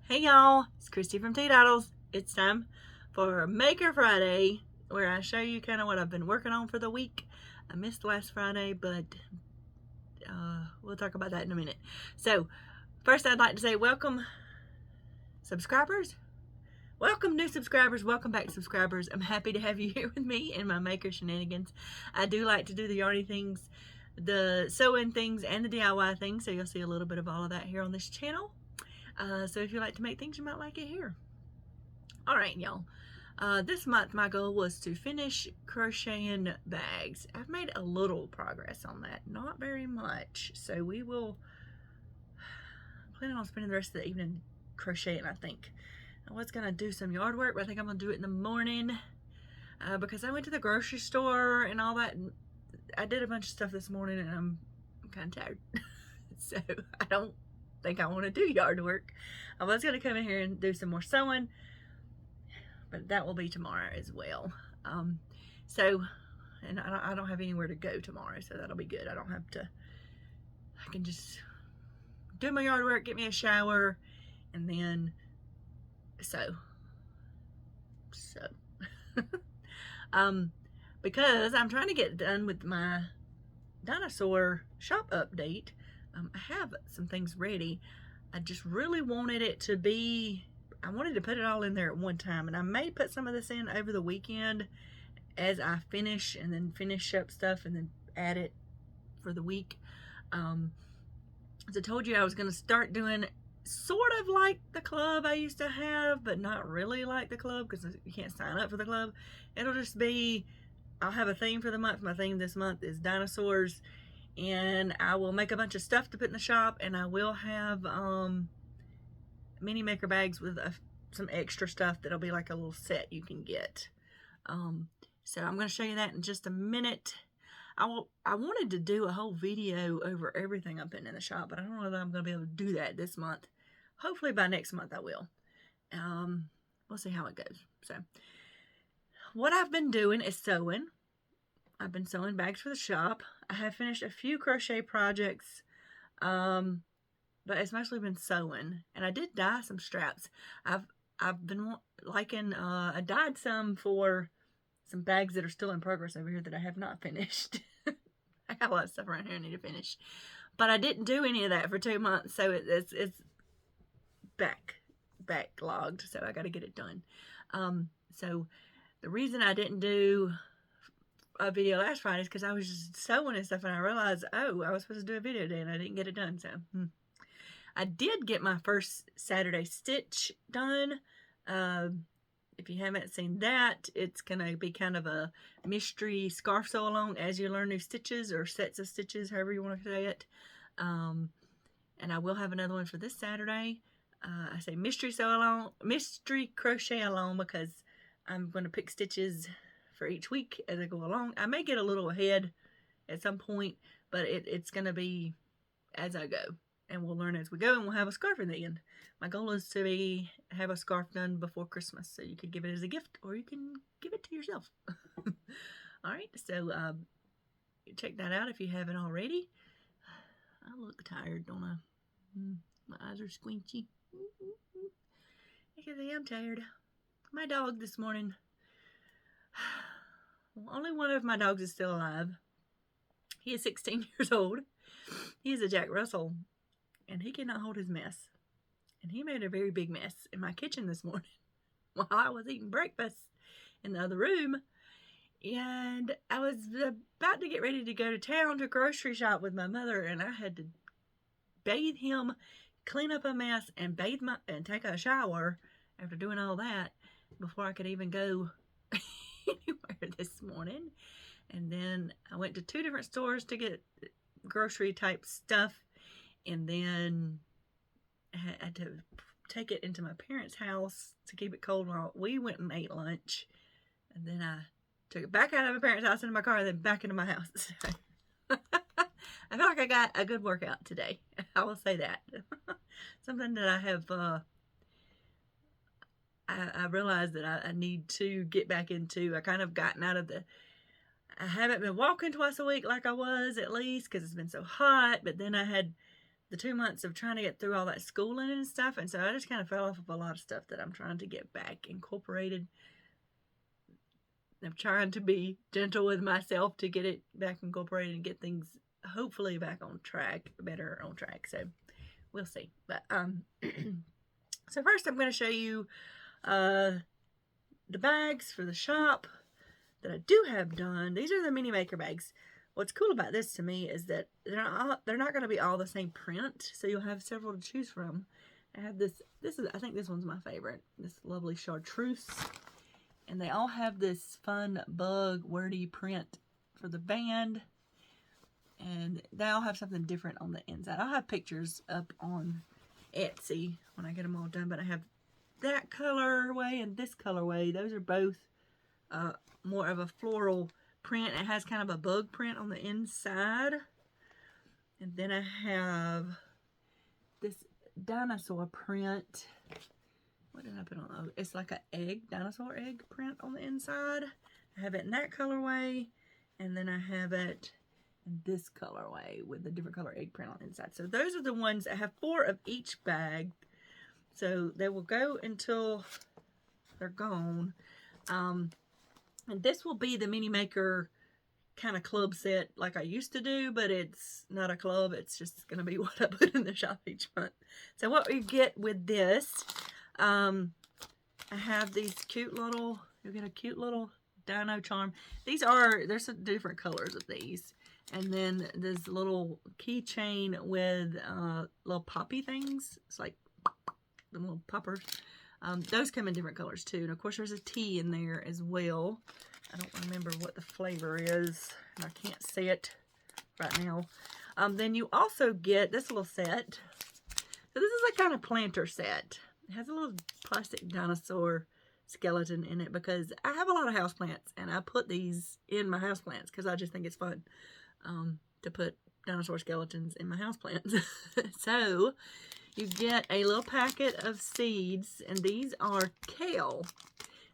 Hey y'all, it's Christy from Teadoddles. It's time for Maker Friday, where I show you kind of what I've been working on for the week. I missed last Friday, but we'll talk about that in a minute. So first I'd like to say welcome subscribers. Welcome new subscribers, welcome back subscribers. I'm happy to have you here with me in my maker shenanigans. I do like to do the yarny things, the sewing things, and the DIY things, so you'll see a little bit of all of that here on this channel. So if you like to make things, you might like it here. All right, y'all. This month, my goal was to finish crocheting bags. I've made a little progress on that, not very much. So we will plan on spending the rest of the evening crocheting, I think. I was gonna do some yard work, but I think I'm gonna do it in the morning because I went to the grocery store and all that. And I did a bunch of stuff this morning and I'm kind of tired. So I don't think I want to do yard work. I was going to come in here and do some more sewing, but that will be tomorrow as well. And I don't have anywhere to go tomorrow, so that'll be good. I can just do my yard work, get me a shower, and then sew. Because I'm trying to get done with my dinosaur shop update. I have some things ready. I just really wanted it to be, I wanted to put it all in there at one time, and I may put some of this in over the weekend as I finish, and then finish up stuff and then add it for the week. As I told you, I was going to start doing sort of like the club I used to have, but not really like the club because you can't sign up for the club. It'll just be, I'll have a theme for the month. My theme this month is dinosaurs, and I will make a bunch of stuff to put in the shop, and I will have mini maker bags with some extra stuff that'll be like a little set you can get. So I'm going to show you that in just a minute. I wanted to do a whole video over everything I'm putting in the shop, but I don't know that I'm going to be able to do that this month. Hopefully by next month I will. We'll see how it goes. So what I've been doing is sewing. I've been sewing bags for the shop. I have finished a few crochet projects, but it's mostly been sewing. And I did dye some straps. I've been liking, I dyed some for some bags that are still in progress over here that I have not finished. I got a lot of stuff around here I need to finish. But I didn't do any of that for 2 months, so it's backlogged, so I got to get it done. So the reason I didn't do a video last Friday is because I was just sewing and stuff, and I realized, oh, I was supposed to do a video today and I didn't get it done. So I did get my first Saturday stitch done. If you haven't seen that, it's gonna be kind of a mystery scarf sew along as you learn new stitches, or sets of stitches, however you want to say it. And I will have another one for this Saturday. I say mystery sew along, mystery crochet along, because I'm going to pick stitches for each week as I go along. I may get a little ahead at some point, but it's going to be as I go, and we'll learn as we go, and we'll have a scarf in the end. My goal is to have a scarf done before Christmas, so you could give it as a gift, or you can give it to yourself. All right, so check that out if you haven't already. I look tired, don't I? My eyes are squinchy. Because I am tired. My dog this morning, well, only one of my dogs is still alive. He is 16 years old. He is a Jack Russell, and he cannot hold his mess. And he made a very big mess in my kitchen this morning while I was eating breakfast in the other room. And I was about to get ready to go to town to grocery shop with my mother, and I had to bathe him, clean up a mess, and take a shower after doing all that before I could even go anywhere this morning. And then I went to 2 different stores to get grocery type stuff, and then I had to take it into my parents' house to keep it cold while we went and ate lunch. And then I took it back out of my parents' house into my car, and then back into my house. I feel like I got a good workout today. I will say that. Something that I have, I realized that I need to get back into. I kind of gotten out of I haven't been walking twice a week like I was, at least, because it's been so hot. But then I had the 2 months of trying to get through all that schooling and stuff, and so I just kind of fell off of a lot of stuff that I'm trying to get back incorporated. I'm trying to be gentle with myself to get it back incorporated and get things hopefully back on track, better on track. So we'll see. But so first I'm going to show you the bags for the shop that I do have done. These are the mini maker bags. What's cool about this to me is that they're not going to be all the same print, so you'll have several to choose from. I have this is, I think this one's my favorite, this lovely chartreuse. And they all have this fun bug wordy print for the band. And they all have something different on the inside. I'll have pictures up on Etsy when I get them all done. But I have that colorway and this colorway. Those are both more of a floral print. It has kind of a bug print on the inside. And then I have this dinosaur print. What did I put on? Oh, it's like an egg, dinosaur egg print on the inside. I have it in that colorway, and then I have it in this colorway with the different color egg print on the inside. So those are the ones. I have 4 of each bag, so they will go until they're gone. And this will be the mini maker kind of club set like I used to do, but it's not a club. It's just going to be what I put in the shop each month. So what we get with this, I have these cute little, you get a cute little dino charm. There's some different colors of these. And then this little keychain with little poppy things. It's like the little poppers. Those come in different colors too. And of course there's a tea in there as well. I don't remember what the flavor is, and I can't see it right now. Then you also get this little set. So this is a kind of planter set. It has a little plastic dinosaur skeleton in it because I have a lot of houseplants, and I put these in my houseplants because I just think it's fun to put dinosaur skeletons in my houseplants. So you get a little packet of seeds, and these are kale.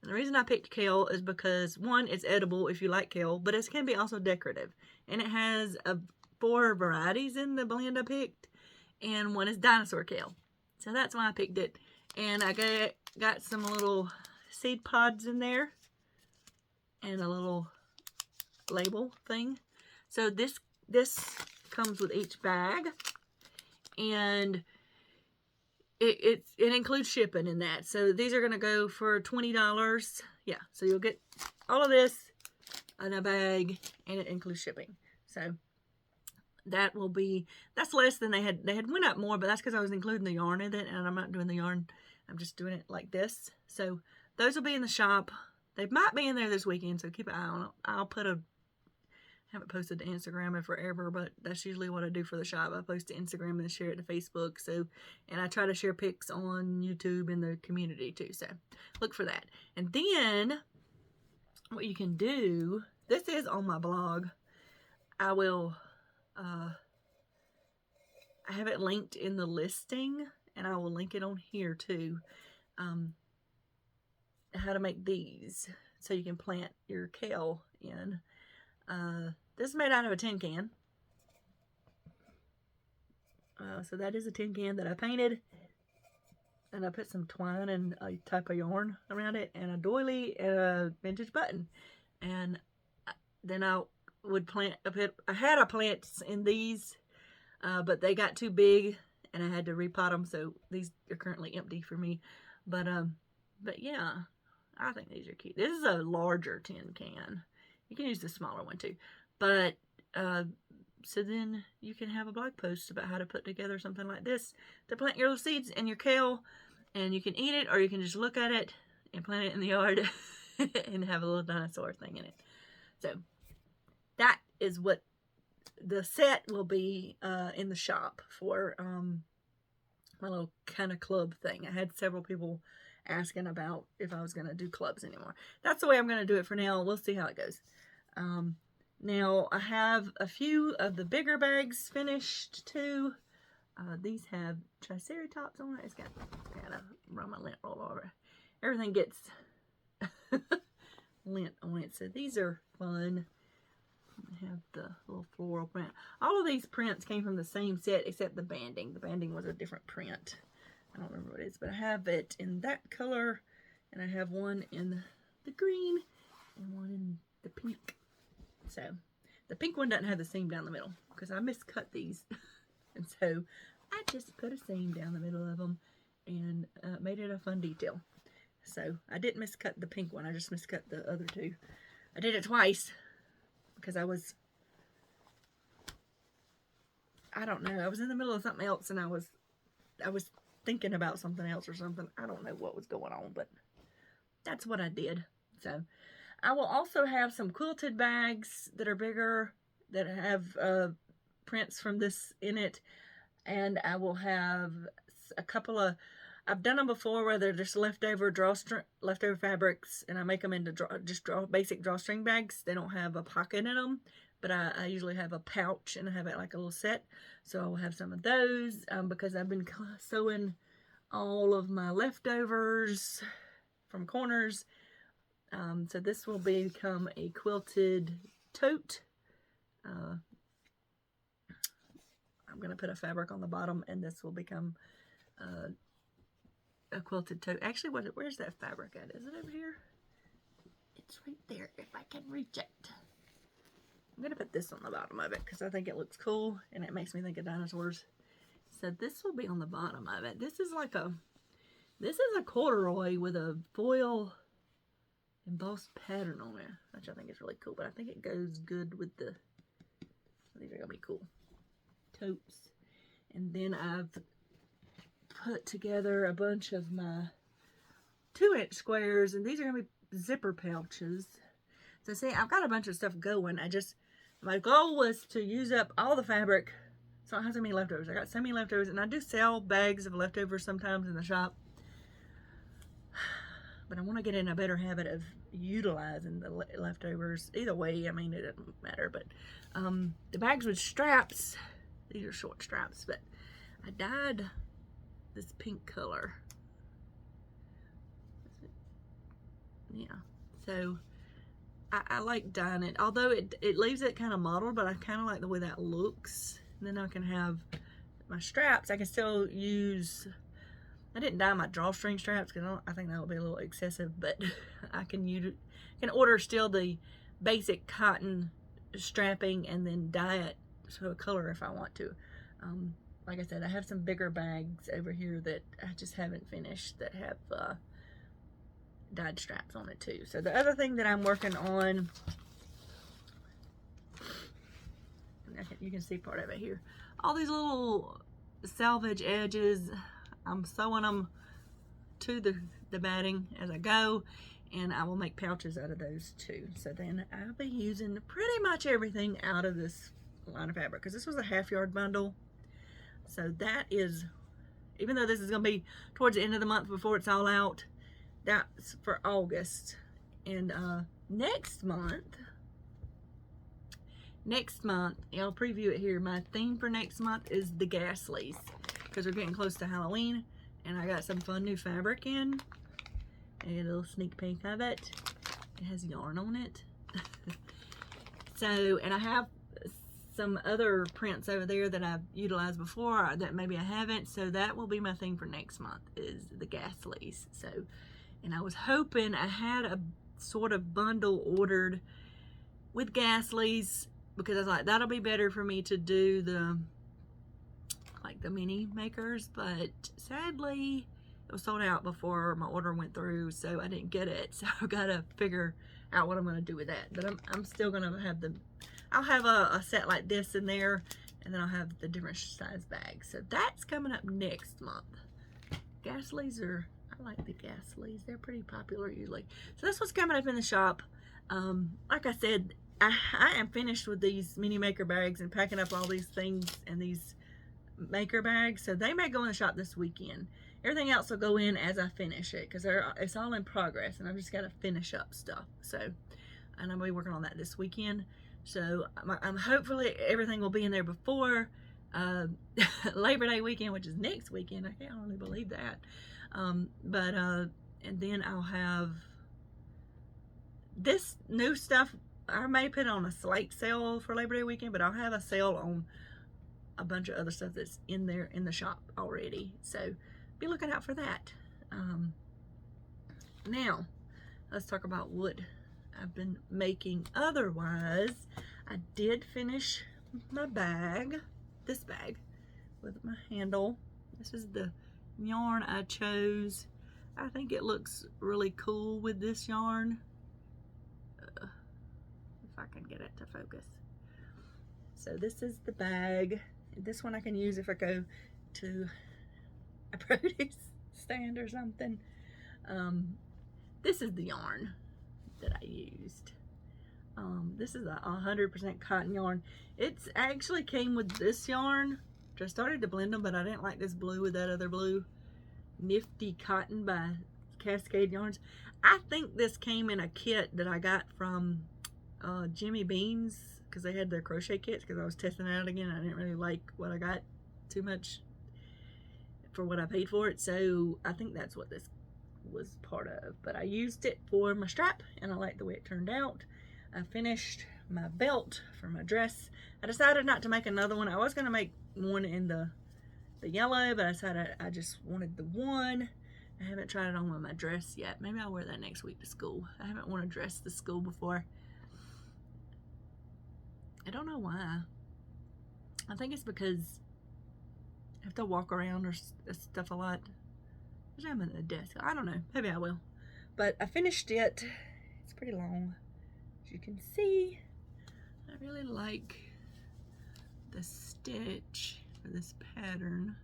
And the reason I picked kale is because, one, it's edible if you like kale, but it can be also decorative. And it has 4 varieties in the blend I picked, and one is dinosaur kale. So that's why I picked it. And I got some little seed pods in there and a little label thing. So this comes with each bag, and it includes shipping in that. So these are going to go for $20. Yeah, so you'll get all of this in a bag, and it includes shipping. So that will be, that's less than they had went up more, but that's because I was including the yarn in it, and I'm not doing the yarn. I'm just doing it like this. So those will be in the shop. They might be in there this weekend, so keep an eye on it. I haven't posted to Instagram in forever, but that's usually what I do for the shop. I post to Instagram and then share it to Facebook. So, and I try to share pics on YouTube in the community too. So look for that. And then what you can do, this is on my blog. I will, I have it linked in the listing, and I will link it on here too. How to make these so you can plant your kale in. This is made out of a tin can. So that is a tin can that I painted. And I put some twine and a type of yarn around it, and a doily and a vintage button. And then I would plant a bit. I had a plants in these, but they got too big and I had to repot them. So these are currently empty for me. But yeah, I think these are cute. This is a larger tin can. You can use the smaller one too. But, so then you can have a blog post about how to put together something like this to plant your little seeds in your kale. And you can eat it, or you can just look at it and plant it in the yard and have a little dinosaur thing in it. So that is what the set will be in the shop for my little kind of club thing. I had several people asking about if I was going to do clubs anymore. That's the way I'm going to do it for now. We'll see how it goes. Now I have a few of the bigger bags finished too. These have triceratops on it. It's got a Roma lint roll over. Everything gets lint on it. So these are fun. I have the little floral print. All of these prints came from the same set except the banding. The banding was a different print. I don't remember what it is, but I have it in that color, and I have one in the green and one in the pink. So the pink one doesn't have the seam down the middle because I miscut these. And so I just put a seam down the middle of them and made it a fun detail. So I didn't miscut the pink one, I just miscut the other two. I did it twice because I don't know, I was in the middle of something else and I was thinking about something else or something. I don't know what was going on, but that's what I did. So I will also have some quilted bags that are bigger that have prints from this in it, and I will have a couple of, I've done them before where they're just leftover fabrics, and I make them into basic drawstring bags. They don't have a pocket in them, but I usually have a pouch and I have it like a little set. So I'll have some of those because I've been sewing all of my leftovers from corners. So this will become a quilted tote. I'm going to put a fabric on the bottom, and this will become a quilted tote. Actually, where's that fabric at? Is it over here? It's right there, if I can reach it. I'm going to put this on the bottom of it because I think it looks cool, and it makes me think of dinosaurs. So this will be on the bottom of it. This is a corduroy with a foil embossed pattern on it, which I think is really cool, but I think it goes good with the, these are going to be cool totes. And then I've put together a bunch of my 2-inch squares, and these are going to be zipper pouches. So see, I've got a bunch of stuff going. My goal was to use up all the fabric so I don't have so many leftovers. I got so many leftovers, and I do sell bags of leftovers sometimes in the shop, but I want to get in a better habit of utilizing the leftovers. Either way, I mean, it doesn't matter, but the bags with straps, these are short straps, but I dyed this pink color. Yeah, so I like dyeing it, although it leaves it kind of mottled, but I kind of like the way that looks. And then I can have my straps. I can still use, I didn't dye my drawstring straps because I think that would be a little excessive, but I can order still the basic cotton strapping and then dye it to a color if I want to. Like I said, I have some bigger bags over here that I just haven't finished that have dyed straps on it too. So the other thing that I'm working on, you can see part of it here, all these little salvage edges, I'm sewing them to the batting as I go, and I will make pouches out of those too. So then I'll be using pretty much everything out of this line of fabric, because this was a half-yard bundle. So that is, even though this is going to be towards the end of the month before it's all out, that's for August. And next month, I'll preview it here. My theme for next month is the Gasleys, because we're getting close to Halloween, and I got some fun new fabric in. A little sneak peek of it. It has yarn on it. So, and I have some other prints over there that I've utilized before that maybe I haven't. So that will be my theme for next month, is the Gasleys. So, and I was hoping, I had a sort of bundle ordered with Gasleys, because I was like, that'll be better for me to do the mini makers, but sadly it was sold out before my order went through, so I didn't get it. So I've got to figure out what I'm going to do with that. But I'm still going to have I'll have a set like this in there, and then I'll have the different size bags. So that's coming up next month. Gasleys are, I like the Gasleys. They're pretty popular usually. So that's what's coming up in the shop. Like I said, I am finished with these mini maker bags and packing up all these things in these maker bags. So they may go in the shop this weekend. Everything else will go in as I finish it, because it's all in progress, and I've just got to finish up stuff. So, and I'm going to be working on that this weekend. So I'm hopefully everything will be in there before Labor Day weekend, which is next weekend. I can't really believe that. And then I'll have this new stuff I may put on a slate sale for Labor Day weekend, but I'll have a sale on a bunch of other stuff that's in there in the shop already. So be looking out for that. Now, let's talk about what I've been making otherwise. I did finish my bag, this bag with my handle. This is the yarn I chose. I think it looks really cool with this yarn. If I can get it to focus. So this is the bag. This one I can use if I go to a produce stand or something. This is the yarn that I used. This is a 100% cotton yarn. It's actually came with this yarn. I started to blend them, but I didn't like this blue with that other blue. Nifty Cotton by Cascade Yarns. I think this came in a kit that I got from Jimmy Beans, because they had their crochet kits, because I was testing it out again. I didn't really like what I got too much for what I paid for it, so I think that's what this was part of. But I used it for my strap, and I like the way it turned out. I finished my belt for my dress. I decided not to make another one. I was going to make one in the yellow, but I decided I just wanted the one. I haven't tried it on with my dress yet. Maybe I'll wear that next week to school. I haven't worn a dress to school before. I don't know why. I think it's because I have to walk around or stuff a lot. I'm at the desk. I don't know. Maybe I will. But I finished it. It's pretty long. As you can see, I really like the stitch for this pattern.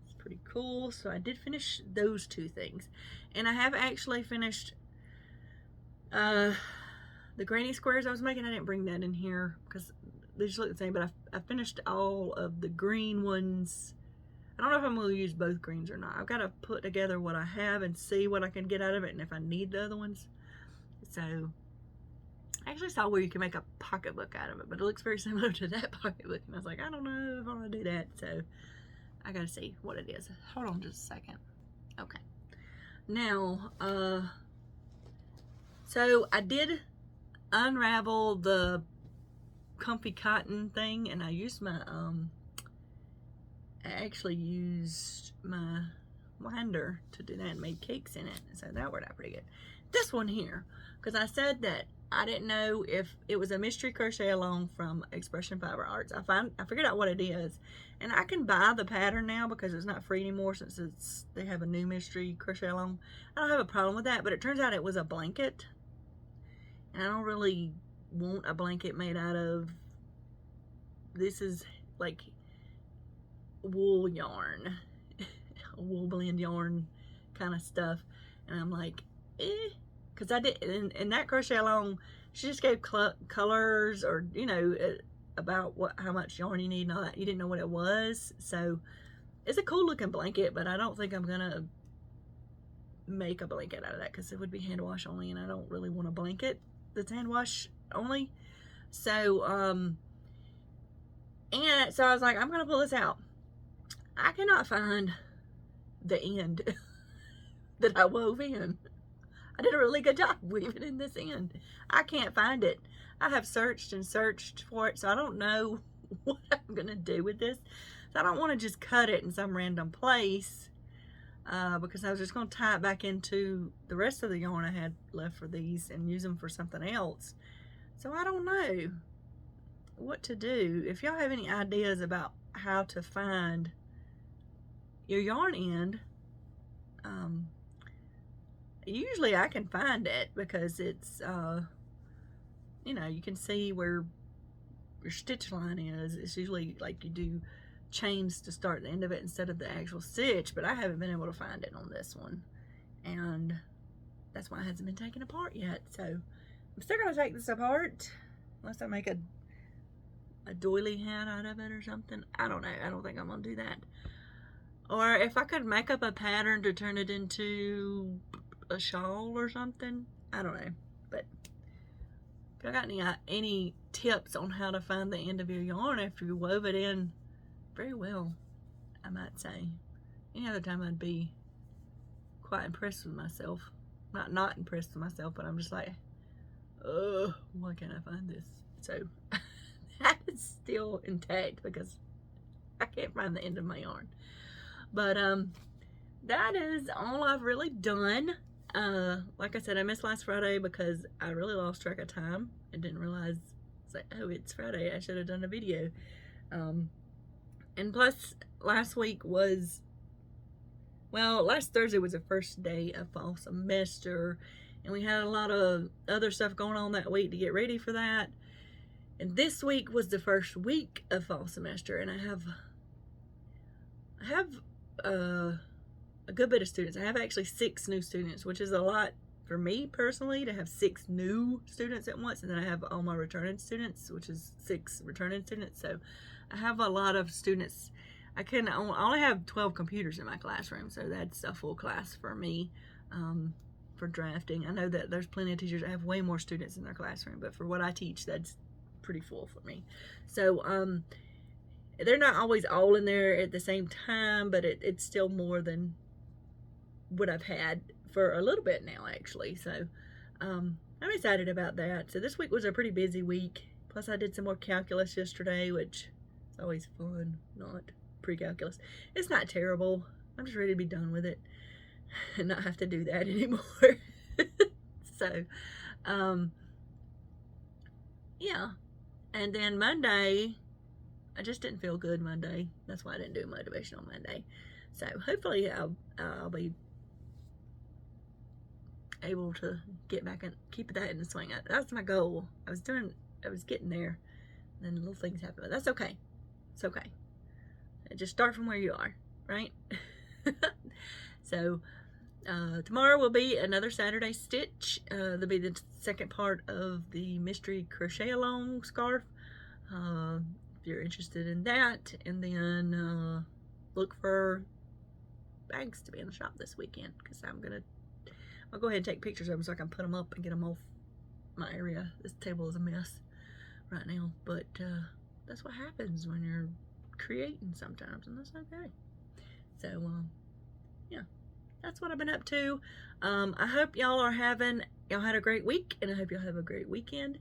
It's pretty cool. So I did finish those two things. And I have actually finished the granny squares I was making. I didn't bring that in here because they just look the same, but I finished all of the green ones. I don't know if I'm going to use both greens or not. I've got to put together what I have and see what I can get out of it and if I need the other ones. So I actually saw where you can make a pocketbook out of it, but it looks very similar to that pocketbook. And I was like, I don't know if I want to do that. So I got to see what it is. Hold on just a second. Okay. Now, so I did unravel the comfy cotton thing, and I used my, I actually used my winder to do that and made cakes in it. So that worked out pretty good. This one here, because I said that I didn't know if it was a mystery crochet along from Expression Fiber Arts. I figured out what it is, and I can buy the pattern now because it's not free anymore since they have a new mystery crochet along. I don't have a problem with that, but it turns out it was a blanket, and I don't really want a blanket made out of, this is like wool yarn, wool blend yarn kind of stuff, and I'm like, because I did in that crochet along, she just gave colors, or you know, about how much yarn you need and all that. You didn't know what it was, so it's a cool looking blanket, but I don't think I'm gonna make a blanket out of that because it would be hand wash only, and I don't really want a blanket that's hand wash only. So and so I was like, I'm gonna pull this out. I cannot find the end that I wove in. I did a really good job weaving in this end. I can't find it. I have searched and searched for it, so I don't know what I'm gonna do with this. So I don't want to just cut it in some random place because I was just gonna tie it back into the rest of the yarn I had left for these and use them for something else. So I don't know what to do. If y'all have any ideas about how to find your yarn end, usually I can find it because it's you know, you can see where your stitch line is. It's usually like you do chains to start the end of it instead of the actual stitch, but I haven't been able to find it on this one, and that's why it hasn't been taken apart yet. So I'm still gonna take this apart unless I make a doily hat out of it or something. I don't know. I don't think I'm gonna do that. Or if I could make up a pattern to turn it into a shawl or something. I don't know. But if y'all got any tips on how to find the end of your yarn after you wove it in very well, I might say. Any other time I'd be quite impressed with myself. Not impressed with myself, but I'm just like, why can't I find this? So that is still intact because I can't find the end of my yarn. But that is all I've really done. Like I said, I missed last Friday because I really lost track of time and didn't realize, it's like, oh, it's Friday, I should have done a video. And plus last week was, well, last Thursday was the first day of fall semester, and we had a lot of other stuff going on that week to get ready for that. And this week was the first week of fall semester, and I have a good bit of students. I have actually 6 new students, which is a lot for me personally to have 6 new students at once, and then I have all my returning students, which is 6 returning students. So I have a lot of students. I only have 12 computers in my classroom, so that's a full class for me for drafting. I know that there's plenty of teachers that have way more students in their classroom, but for what I teach, that's pretty full for me. So they're not always all in there at the same time, but it's still more than what I've had for a little bit now, actually. So I'm excited about that. So this week was a pretty busy week. Plus I did some more calculus yesterday, which is always fun. Not pre-calculus. It's not terrible. I'm just ready to be done with it and not have to do that anymore. So yeah. And then Monday, I just didn't feel good Monday. That's why I didn't do motivation on Monday. So hopefully I'll be able to get back and keep that in the swing. That's my goal. I was getting there, and then little things happen, but that's okay. It's okay. Just start from where you are, right? So tomorrow will be another Saturday stitch. There'll be the second part of the mystery crochet along scarf. If you're interested in that, and then look for bags to be in the shop this weekend, because I'll go ahead and take pictures of them so I can put them up and get them off my area. This table is a mess right now, but that's what happens when you're creating sometimes, and that's okay. So yeah, that's what I've been up to. I hope y'all had a great week, and I hope y'all have a great weekend.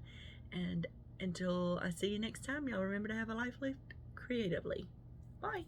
And until I see you next time, y'all remember to have a life lived creatively. Bye.